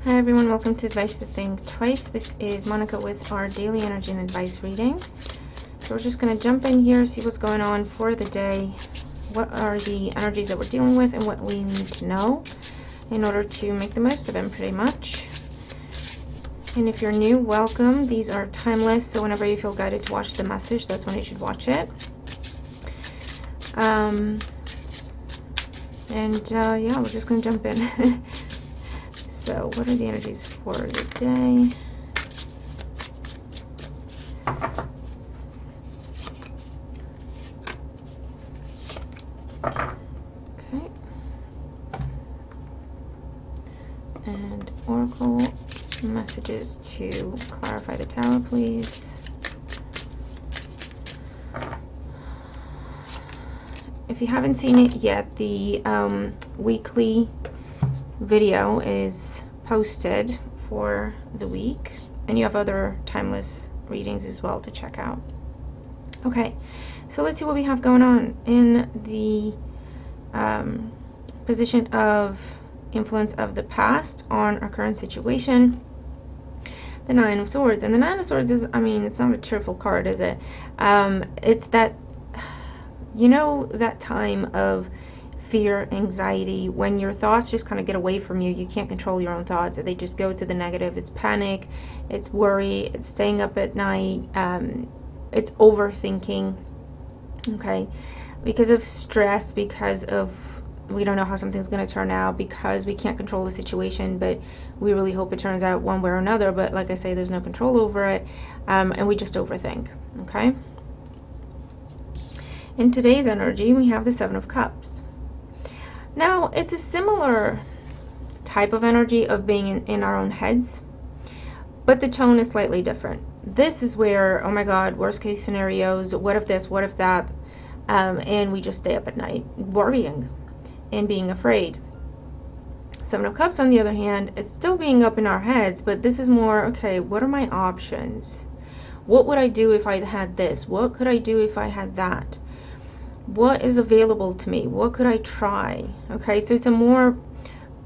Hi everyone, welcome to Advice to Think Twice. This is Monica with our daily energy and advice reading. So we're just going to jump in here, see what's going on for the day, what are the energies that we're dealing with, and what we need to know in order to make the most of them, pretty much. And if you're new, welcome. These are timeless, so whenever you feel guided to watch the message, that's when you should watch it. Yeah, we're just going to jump in. So, what are the energies for the day? Okay. And Oracle messages to clarify the tarot, please. If you haven't seen it yet, the weekly video is posted for the week, and you have other timeless readings as well to check out. Okay, so let's see what we have going on in the position of influence of the past on our current situation. The Nine of Swords, and the Nine of Swords is, I mean, it's not a cheerful card, is it? It's that, you know, that time of fear, anxiety, when your thoughts just kind of get away from you. You can't control your own thoughts. They just go to the negative. It's panic, it's worry, it's staying up at night, it's overthinking, okay, because of stress, because of we don't know how something's going to turn out, because we can't control the situation, but we really hope it turns out one way or another. But like I say, there's no control over it, and we just overthink, okay? In today's energy, we have the Seven of Cups. Now, it's a similar type of energy of being in our own heads, but the tone is slightly different. This is where, oh my God, worst case scenarios, what if this, what if that, and we just stay up at night worrying and being afraid. Seven of Cups, on the other hand, it's still being up in our heads, but this is more, okay, what are my options? What would I do if I had this? What could I do if I had that? What is available to me? What could I try? Okay, so it's a more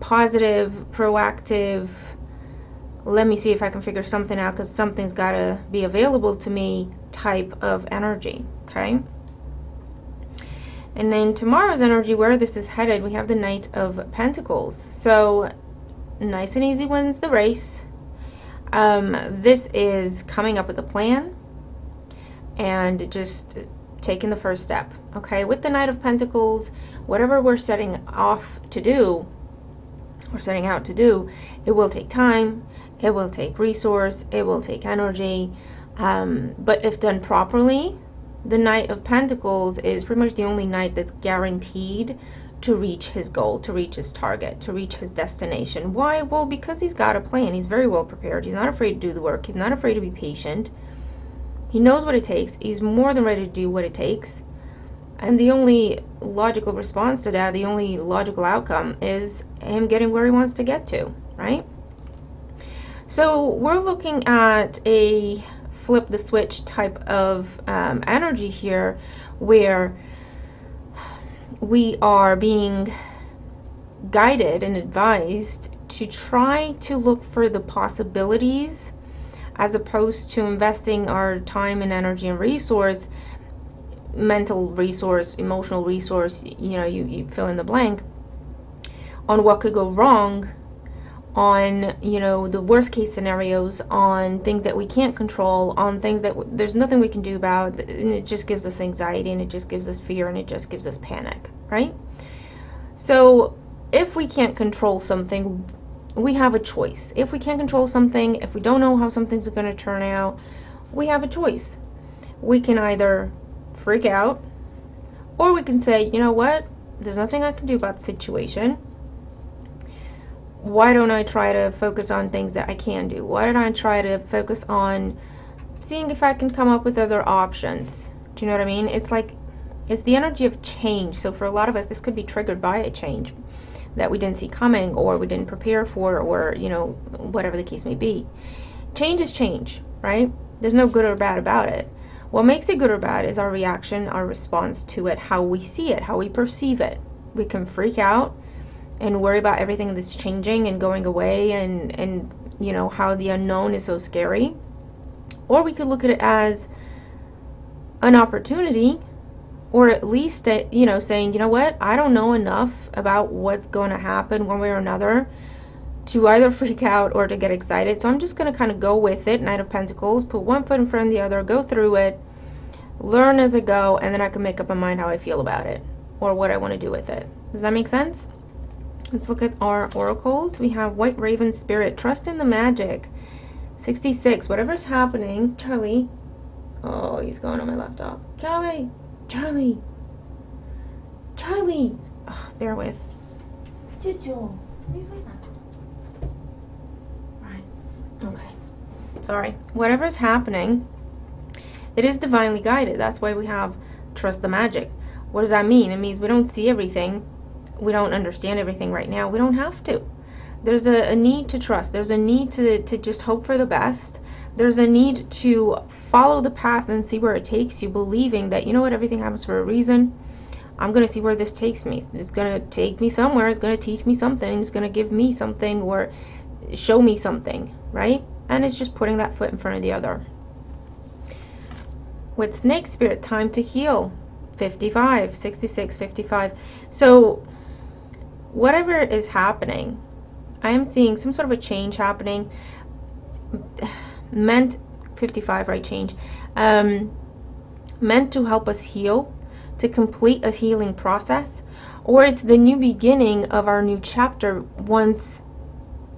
positive, proactive, let me see if I can figure something out because something's got to be available to me type of energy, okay? And then tomorrow's energy, where this is headed, we have the Knight of Pentacles. So nice and easy wins the race. This is coming up with a plan and just taking the first step. Okay, with the Knight of Pentacles, whatever we're setting off to do, or setting out to do, it will take time, it will take resource, it will take energy, but if done properly, the Knight of Pentacles is pretty much the only knight that's guaranteed to reach his goal, to reach his target, to reach his destination. Why? Well, because he's got a plan. He's very well prepared. He's not afraid to do the work. He's not afraid to be patient. He knows what it takes. He's more than ready to do what it takes. And the only logical response to that, the only logical outcome, is him getting where he wants to get to, right? So we're looking at a flip the switch type of energy here, where we are being guided and advised to try to look for the possibilities, as opposed to investing our time and energy and resource, mental resource, emotional resource, you know, you fill in the blank, on what could go wrong, on, you know, the worst case scenarios, on things that we can't control, on things that there's nothing we can do about, and it just gives us anxiety, and it just gives us fear, and it just gives us panic, right? So if we can't control something, we have a choice. If we can't control something, if we don't know how something's going to turn out, we have a choice. We can either freak out, or we can say, you know what, there's nothing I can do about the situation. Why don't I try to focus on things that I can do? Why don't I try to focus on seeing if I can come up with other options? Do you know what I mean? It's like, it's the energy of change. So for a lot of us, this could be triggered by a change that we didn't see coming, or we didn't prepare for, or, you know, whatever the case may be. Change is change, right? There's no good or bad about it. What makes it good or bad is our reaction, our response to it, how we see it, how we perceive it. We can freak out and worry about everything that's changing and going away, and you know, how the unknown is so scary. Or we could look at it as an opportunity, or at least, you know, saying, you know what, I don't know enough about what's going to happen one way or another to either freak out or to get excited. So I'm just going to kind of go with it, Knight of Pentacles, put one foot in front of the other, go through it, learn as I go, and then I can make up my mind how I feel about it or what I want to do with it. Does that make sense? Let's look at our oracles. We have White Raven Spirit, trust in the magic. 66, whatever's happening. Charlie. Oh, he's going on my laptop. Charlie. Charlie. Charlie. Oh, bear with. Jojo. Right. Okay. Sorry. Whatever's happening, it is divinely guided. That's why we have trust the magic. What does that mean? It means we don't see everything. We don't understand everything right now. We don't have to. There's a need to trust. There's a need to just hope for the best. There's a need to follow the path and see where it takes you, believing that, you know what, everything happens for a reason. I'm going to see where this takes me. It's going to take me somewhere. It's going to teach me something. It's going to give me something or show me something, right? And it's just putting that foot in front of the other. With Snake Spirit, time to heal. 55, 66, 55. So whatever is happening, I am seeing some sort of a change happening. Meant 55, right? Change. Meant to help us heal, to complete a healing process, or it's the new beginning of our new chapter once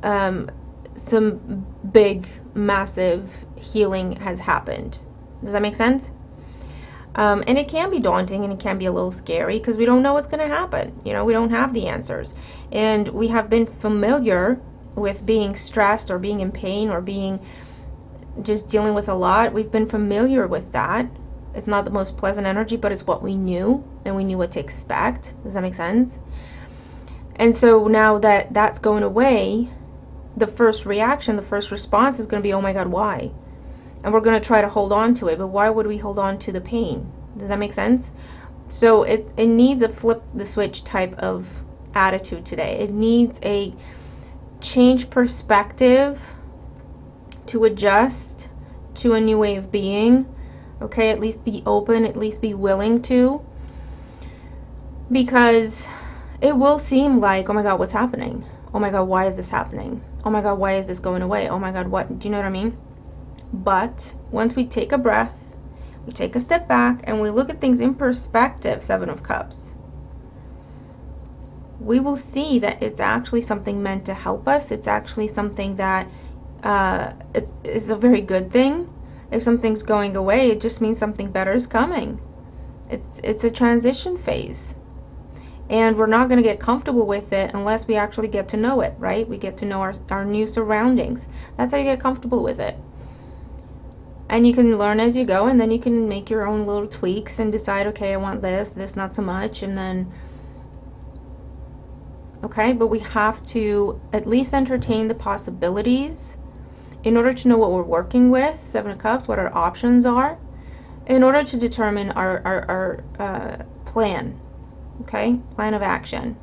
some big, massive healing has happened. Does that make sense? And it can be daunting and it can be a little scary because we don't know what's going to happen. You know, we don't have the answers. And we have been familiar with being stressed or being in pain or being just dealing with a lot. We've been familiar with that. It's not the most pleasant energy, but it's what we knew, and we knew what to expect. Does that make sense? And so now that that's going away, the first reaction, the first response is going to be, oh my God, why? And we're going to try to hold on to it. But why would we hold on to the pain? Does that make sense? So it needs a flip the switch type of attitude today. It needs a change perspective to adjust to a new way of being. Okay, at least be open, at least be willing to. Because it will seem like, oh my God, what's happening? Oh my God, why is this happening? Oh my God, why is this going away? Oh my God, what? Do you know what I mean? But once we take a breath, we take a step back, and we look at things in perspective, Seven of Cups, we will see that it's actually something meant to help us. It's actually something that it's a very good thing. If something's going away, it just means something better is coming. It's a transition phase. And we're not going to get comfortable with it unless we actually get to know it, right? We get to know our new surroundings. That's how you get comfortable with it. And you can learn as you go, and then you can make your own little tweaks and decide, okay, I want this not so much, and then, okay, but we have to at least entertain the possibilities in order to know what we're working with, Seven of Cups, what our options are, in order to determine our plan, okay, plan of action,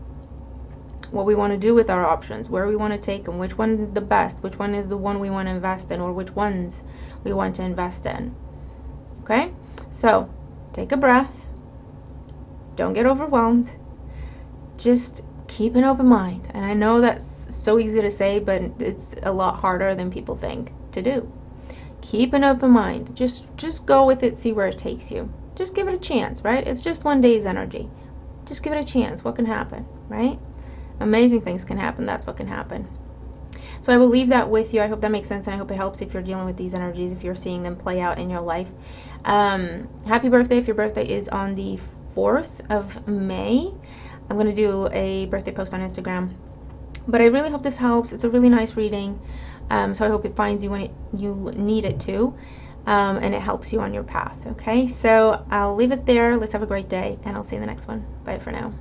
what we want to do with our options, where we want to take them, which one is the best, which one is the one we want to invest in, or which ones we want to invest in, okay? So take a breath, don't get overwhelmed, just keep an open mind. And I know that's so easy to say, but it's a lot harder than people think to do. Keep an open mind. Just go with it, see where it takes you. Just give it a chance, right? It's just one day's energy. Just give it a chance. What can happen, right? Amazing things can happen. That's what can happen. So I will leave that with you. I hope that makes sense, and I hope it helps if you're dealing with these energies, if you're seeing them play out in your life. Happy birthday if your birthday is on the 4th of May. I'm going to do a birthday post on Instagram. But I really hope this helps. It's a really nice reading. So I hope it finds you when you need it to. And it helps you on your path. Okay, so I'll leave it there. Let's have a great day, and I'll see you in the next one. Bye for now.